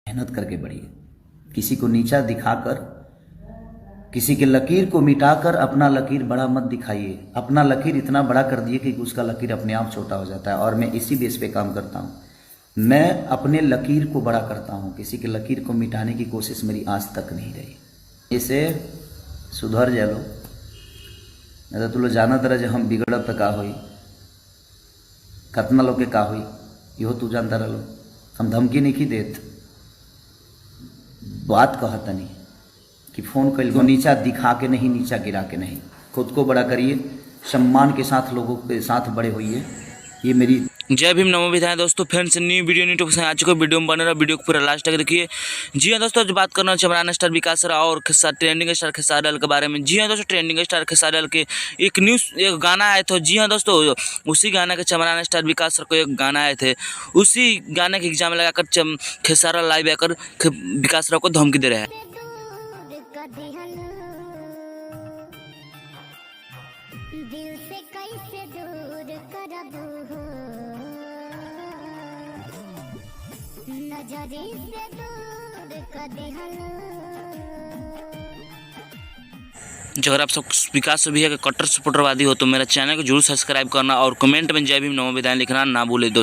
मेहनत करके बढ़िए। किसी को नीचा दिखाकर, किसी के लकीर को मिटाकर अपना लकीर बड़ा मत दिखाइए। अपना लकीर इतना बड़ा कर दिए कि उसका लकीर अपने आप छोटा हो जाता है। और मैं इसी बेस पे काम करता हूँ। मैं अपने लकीर को बड़ा करता हूँ, किसी के लकीर को मिटाने की कोशिश मेरी आज तक नहीं रही। इसे सुधर जा लो, नहीं तो तू लोग जाना तरह जो हम बिगड़ब तो का होई, कतना लोग के का होई इहो तू जानता रहो। हम धमकी नहीं की देत, बात कहतनी कि फ़ोन कर को नीचा दिखा के नहीं, नीचा गिरा के नहीं। खुद को बड़ा करिए, सम्मान के साथ लोगों के साथ बड़े होइए। ये मेरी जय भीम नमो विधाय दोस्तों। Friends new video new topic आ चुका है। वीडियो में बने रहा, वीडियो को पूरा लास्ट तक देखिए। जी हाँ दोस्तों, आज बात करना चमरान स्टार विकास राव और ट्रेंडिंग स्टार खेसारी लाल के बारे में। जी हाँ दोस्तों, ट्रेंडिंग स्टार खेसारी लाल के एक गाना आए थे। जी हाँ दोस्तों, उसी गाने के चमरान स्टार विकास को एक गाना आए थे। उसी गाने के एग्जाम लगाकर खेसारी लाल लाइव आकर विकास राव को धमकी दे रहे हैं। दिल से कैसे दूर करबू, नजरी से दूर कर दिहनु। जो अगर आप सब विकास भैया के कट्टर सपोर्टरवादी हो तो मेरा चैनल को जरूर सब्सक्राइब करना और कमेंट में जय भीम नमो विधाय लिखना ना भूले दोस्तों।